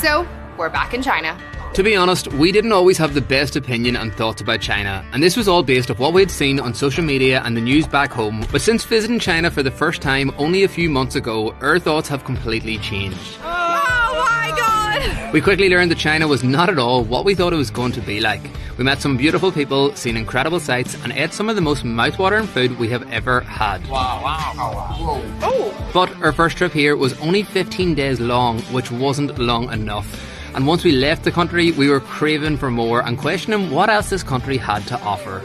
So, we're back in China. To be honest, we didn't always have the best opinion and thoughts about China, and this was all based off what we'd seen on social media and the news back home. But since visiting China for the first time only a few months ago, our thoughts have completely changed. Oh my god! We quickly learned that China was not at all what we thought it was going to be like. We met some beautiful people, seen incredible sights, and ate some of the most mouth-watering food we have ever had. Wow. Oh! But our first trip here was only 15 days long, which wasn't long enough. And once we left the country, we were craving for more and questioning what else this country had to offer.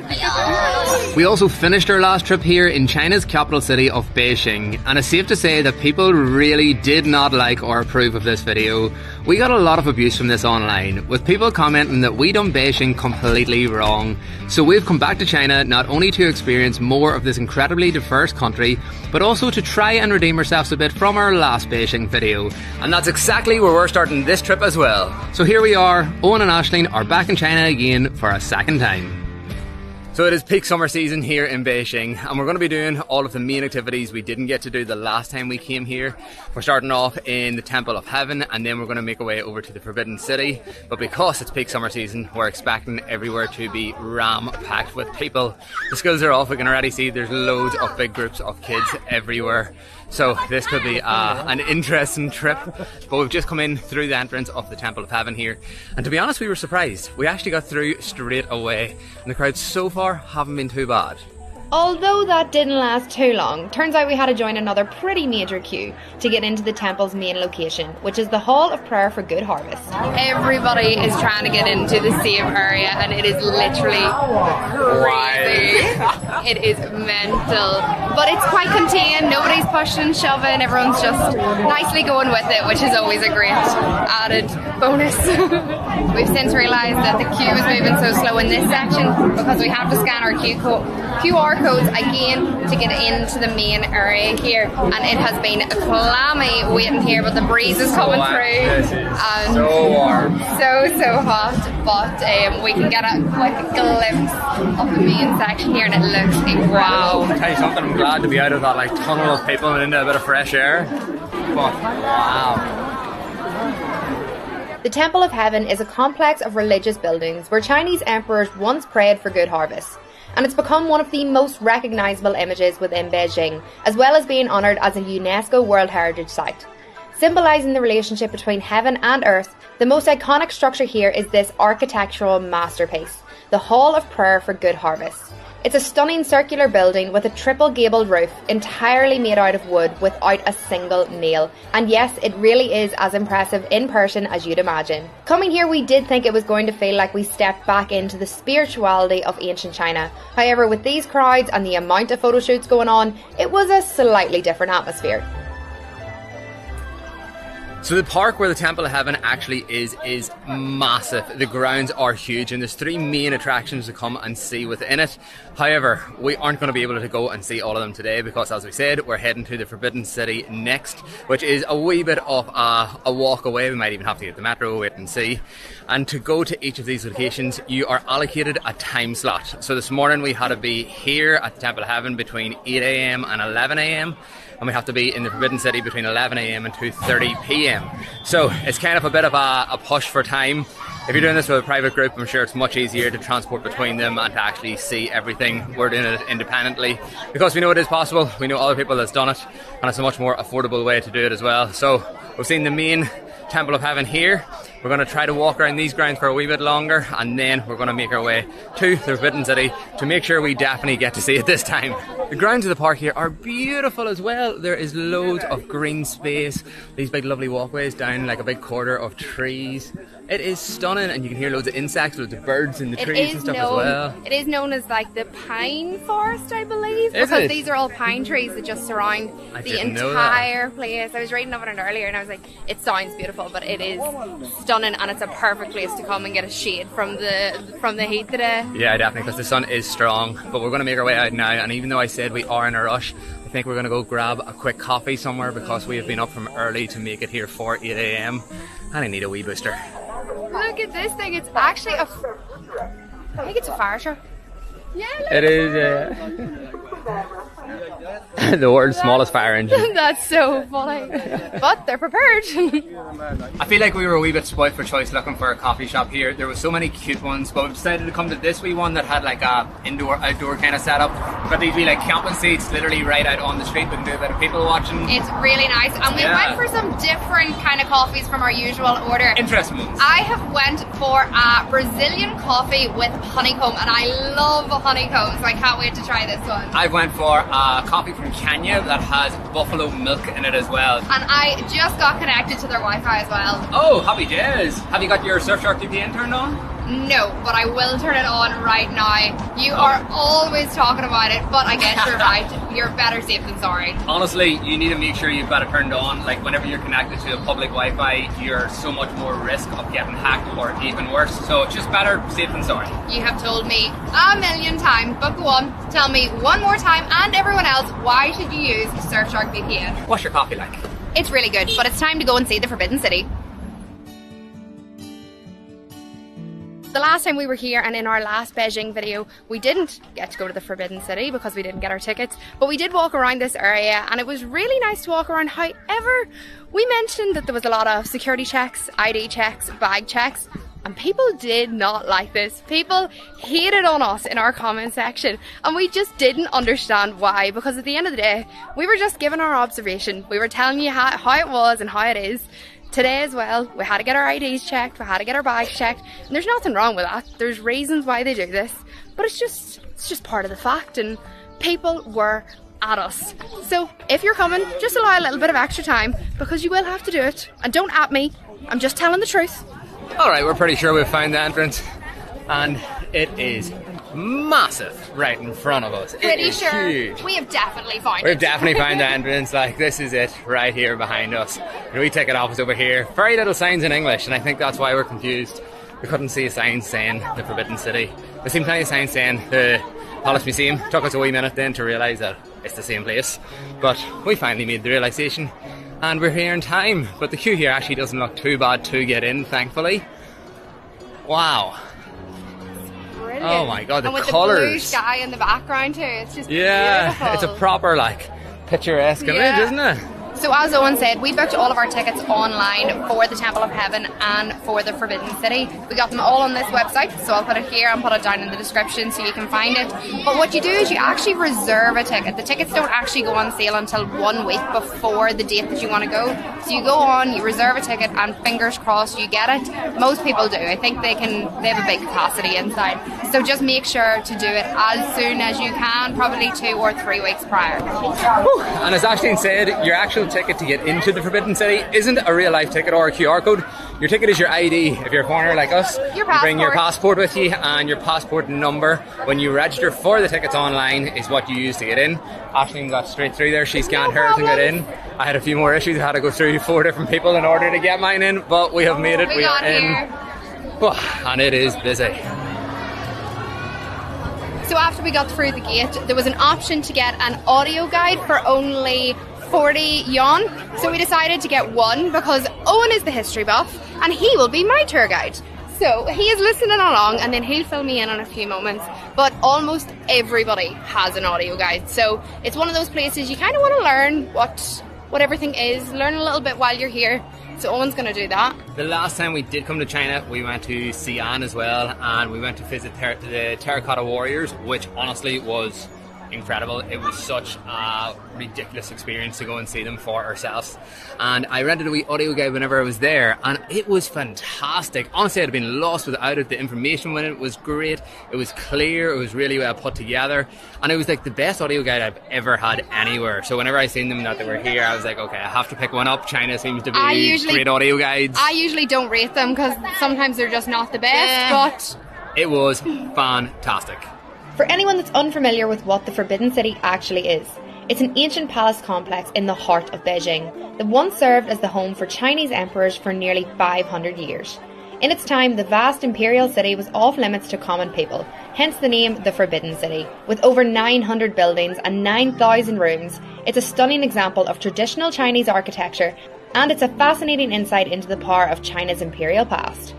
We also finished our last trip here in China's capital city of Beijing, and it's safe to say that people really did not like or approve of this video. We got a lot of abuse from this online, with people commenting that we done Beijing completely wrong. So we've come back to China not only to experience more of this incredibly diverse country, but also to try and redeem ourselves a bit from our last Beijing video. And that's exactly where we're starting this trip as well. So here we are, Owen and Aisling are back in China again for a second time. So it is peak summer season here in Beijing, and we're going to be doing all of the main activities we didn't get to do the last time we came here. We're starting off in the Temple of Heaven, and then we're going to make our way over to the Forbidden City. But because it's peak summer season, we're expecting everywhere to be ram-packed with people. The schools are off. We can already see there's loads of big groups of kids everywhere. So this could be an interesting trip, but we've just come in through the entrance of the Temple of Heaven here, and to be honest, we were surprised. We actually got through straight away, and the crowds so far haven't been too bad. Although that didn't last too long, turns out we had to join another pretty major queue to get into the temple's main location, which is the Hall of Prayer for Good Harvest. Everybody is trying to get into the same area, and it is literally crazy. It is mental. But it's quite contained, nobody's pushing and shoving, everyone's just nicely going with it, which is always a great added bonus. We've since realised that the queue is moving so slow in this section because we have to scan our QR codes again to get into the main area here, and it has been clammy waiting here, but the breeze is coming through. This is so warm. So hot, but we can get a quick glimpse of the main section here, and it looks incredible. I'll tell you something, I'm glad to be out of that tunnel of people and into a bit of fresh air. But wow. The Temple of Heaven is a complex of religious buildings where Chinese emperors once prayed for good harvests, and it's become one of the most recognisable images within Beijing, as well as being honoured as a UNESCO World Heritage Site. Symbolising the relationship between heaven and earth, the most iconic structure here is this architectural masterpiece, the Hall of Prayer for Good Harvest. It's a stunning circular building with a triple gabled roof, entirely made out of wood without a single nail. And yes, it really is as impressive in person as you'd imagine. Coming here, we did think it was going to feel like we stepped back into the spirituality of ancient China. However, with these crowds and the amount of photo shoots going on, it was a slightly different atmosphere. So the park where the Temple of Heaven actually is massive. The grounds are huge, and there's 3 main attractions to come and see within it. However, we aren't going to be able to go and see all of them today because, as we said, we're heading to the Forbidden City next, which is a wee bit of a walk away. We might even have to get the metro, wait and see. And to go to each of these locations, you are allocated a time slot. So this morning we had to be here at the Temple of Heaven between 8 AM and 11 AM. And we have to be in the Forbidden City between 11 AM and 2:30 PM. So it's kind of a bit of a push for time. If you're doing this with a private group, I'm sure it's much easier to transport between them and to actually see everything. We're doing it independently because we know it is possible. We know other people that's done it, and it's a much more affordable way to do it as well. So we've seen the main Temple of Heaven here. We're going to try to walk around these grounds for a wee bit longer, and then we're going to make our way to the Forbidden City to make sure we definitely get to see it this time. The grounds of the park here are beautiful as well. There is loads of green space, these big lovely walkways down like a big corridor of trees. It is stunning, and you can hear loads of insects, loads of birds in the trees and stuff as well. It is known as like the pine forest, I believe, because these are all pine trees that just surround the entire place. I was reading about it earlier and I was like, it sounds beautiful, but it is stunning, and it's a perfect place to come and get a shade from the heat today. Yeah, definitely, because the sun is strong. But we're going to make our way out now, and even though I said we are in a rush, I think we're going to go grab a quick coffee somewhere because we have been up from early to make it here for 8 AM, and I need a wee booster. Look at this thing, it's actually I think it's a fire truck. Yeah, look. It is, yeah. The world's smallest fire engine. That's so funny. But they're prepared. I feel like we were a wee bit spoilt for choice looking for a coffee shop here. There were so many cute ones, but we decided to come to this wee one that had like a indoor-outdoor kind of setup. We've got these wee like camping seats literally right out on the street with a bit of people watching. It's really nice. And we went for some different kind of coffees from our usual order. Interesting ones. I have went for a Brazilian coffee with honeycomb, and I love honeycomb, so I can't wait to try this one. I went for a coffee from Kenya that has buffalo milk in it as well. And I just got connected to their Wi-Fi as well. Oh, happy days. Have you got your Surfshark VPN turned on? No, but I will turn it on right now. You are always talking about it, but I guess you're right. You're better safe than sorry. Honestly, you need to make sure you've got it turned on. Like whenever you're connected to a public Wi-Fi, you're so much more risk of getting hacked or even worse. So it's just better safe than sorry. You have told me a million times, but go on, tell me one more time and everyone else, why should you use Surfshark VPN? What's your coffee like? It's really good, but it's time to go and see the Forbidden City. The last time we were here and in our last Beijing video, we didn't get to go to the Forbidden City because we didn't get our tickets, but we did walk around this area and it was really nice to walk around. However, we mentioned that there was a lot of security checks, ID checks, bag checks, and people did not like this. People hated on us in our comment section and we just didn't understand why, because at the end of the day, we were just giving our observation. We were telling you how it was and how it is. Today as well, we had to get our IDs checked, we had to get our bags checked, and there's nothing wrong with that. There's reasons why they do this, but it's just part of the fact, and people were at us. So if you're coming, just allow a little bit of extra time, because you will have to do it. And don't at me, I'm just telling the truth. Alright, we're pretty sure we've found the entrance, and it is massive right in front of us. Pretty sure huge. We have definitely found it. We've definitely found the entrance. Like, this is it right here behind us. The wee ticket office over here. Very little signs in English, and I think that's why we're confused. We couldn't see a sign saying the Forbidden City. There seemed plenty of signs saying the Palace Museum. Took us a wee minute then to realise that it's the same place, but we finally made the realisation and we're here in time. But the queue here actually doesn't look too bad to get in, thankfully. Wow. Brilliant. Oh my god, the and with colours. the blue sky in the background too, it's just yeah, beautiful. it's a proper like picturesque image, isn't it? So as Owen said, we booked all of our tickets online for the Temple of Heaven and for the Forbidden City. We got them all on this website, so I'll put it here and put it down in the description so you can find it. But what you do is you actually reserve a ticket. The tickets don't actually go on sale until 1 week before the date that you want to go. So you go on, you reserve a ticket, and fingers crossed you get it. Most people do. I think they have a big capacity inside. So just make sure to do it as soon as you can, probably 2 or 3 weeks prior. Whew. And as Aisling said, your actual ticket to get into the Forbidden City isn't a real life ticket or a QR code. Your ticket is your ID. If you're a foreigner like us, you bring your passport with you, and your passport number when you register for the tickets online is what you use to get in. Aisling got straight through there. She scanned hers and got in. I had a few more issues. I had to go through 4 different people in order to get mine in, but we have made it. We are in. And it is busy. So after we got through the gate, there was an option to get an audio guide for only 40 yuan. So we decided to get one because Owen is the history buff and he will be my tour guide. So he is listening along and then he'll fill me in on a few moments. But almost everybody has an audio guide. So it's one of those places you kind of want to learn what everything is, learn a little bit while you're here. So Owen's going to do that. The last time we did come to China, we went to Xi'an as well, and we went to visit the Terracotta Warriors, which honestly was incredible. It was such a ridiculous experience to go and see them for ourselves. And I rented a wee audio guide whenever I was there, and it was fantastic. Honestly, I'd have been lost without it. The information in it was great. It was clear. It was really well put together. And it was like the best audio guide I've ever had anywhere. So whenever I seen them that they were here, I was like, okay, I have to pick one up. China seems to be great audio guides. I usually don't rate them because sometimes they're just not the best, but it was fantastic. For anyone that's unfamiliar with what the Forbidden City actually is, it's an ancient palace complex in the heart of Beijing that once served as the home for Chinese emperors for nearly 500 years. In its time, the vast imperial city was off limits to common people, hence the name the Forbidden City. With over 900 buildings and 9,000 rooms, it's a stunning example of traditional Chinese architecture, and it's a fascinating insight into the power of China's imperial past.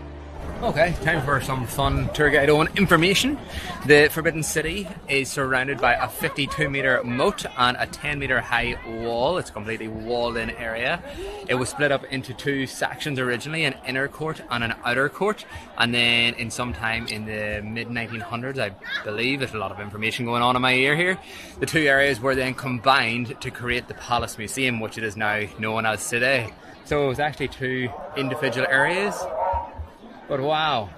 Okay, time for some fun tour guide on information. The Forbidden City is surrounded by a 52-metre moat and a 10-metre high wall. It's a completely walled-in area. It was split up into two sections originally, an inner court and an outer court. And then in some time in the mid-1900s, I believe, there's a lot of information going on in my ear here, the two areas were then combined to create the Palace Museum, which it is now known as today. So it was actually two individual areas. But wow,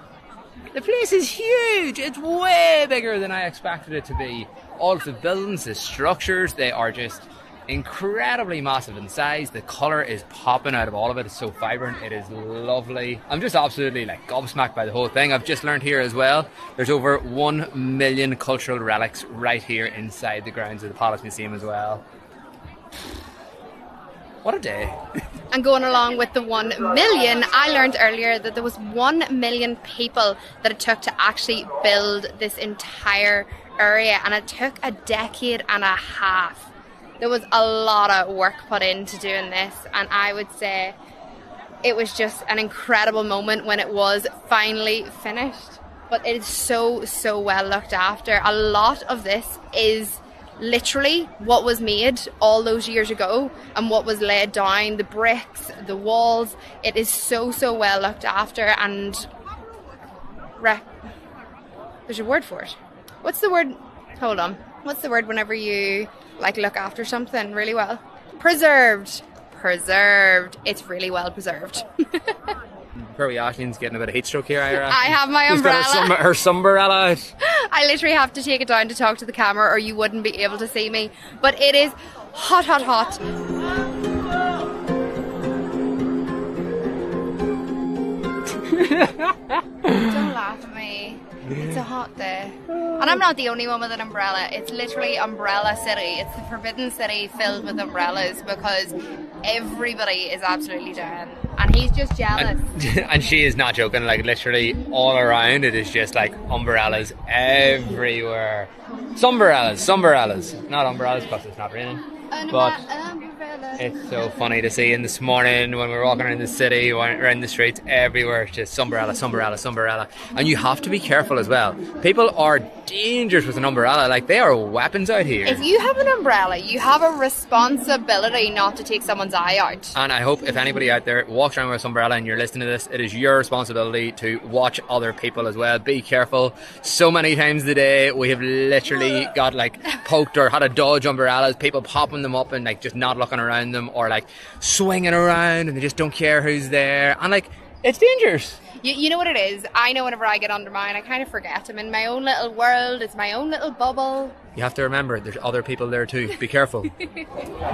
the place is huge. It's way bigger than I expected it to be. All of the buildings, the structures, they are just incredibly massive in size. The colour is popping out of all of it. It's so vibrant. It is lovely. I'm just absolutely gobsmacked by the whole thing. I've just learned here as well, there's over 1 million cultural relics right here inside the grounds of the Palace Museum as well. What a day. And going along with the 1 million, I learned earlier that there was 1 million people that it took to actually build this entire area, and it took a decade and a half. There was a lot of work put into doing this, and I would say it was just an incredible moment when it was finally finished. But it is so well looked after. A lot of this is literally what was made all those years ago and what was laid down, the bricks, the walls. It is so well looked after, and there's a word for it. What's the word? Hold on. What's the word whenever you look after something really well? Preserved. It's really well preserved. Poor wee Aislinn's getting a bit of heat stroke here, Ira. I have my umbrella. She's got her sunbrella out. I literally have to take it down to talk to the camera or you wouldn't be able to see me. But it is hot. Don't laugh at me. It's a hot day. And I'm not the only one with an umbrella. It's literally Umbrella City. It's the Forbidden City filled with umbrellas because everybody is absolutely down. And he's just jealous. And she is not joking, literally all around it is just umbrellas everywhere. Sunbrellas. Not umbrellas because it's not raining. But it's so funny to see. And this morning when we were walking around the city, around the streets, everywhere it's just umbrella. And you have to be careful as well. People are dangerous with an umbrella. They are weapons out here. If you have an umbrella, you have a responsibility not to take someone's eye out. And I hope if anybody out there walks around with an umbrella and you're listening to this, it is your responsibility to watch other people as well. Be careful. So many times a day we have literally got poked or had to dodge umbrellas, people popping them up and just not looking around them, or swinging around and they just don't care who's there, and it's dangerous. You know what it is? I know whenever I get under mine, I kind of forget. I'm in my own little world. It's my own little bubble. You have to remember, there's other people there too. Be careful.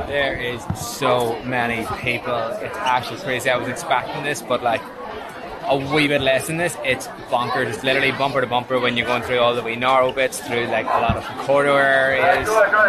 There is so many people. It's actually crazy. I was expecting this, but a wee bit less than this. It's bonkers. It's literally bumper to bumper when you're going through all the wee narrow bits, through a lot of the corridor areas.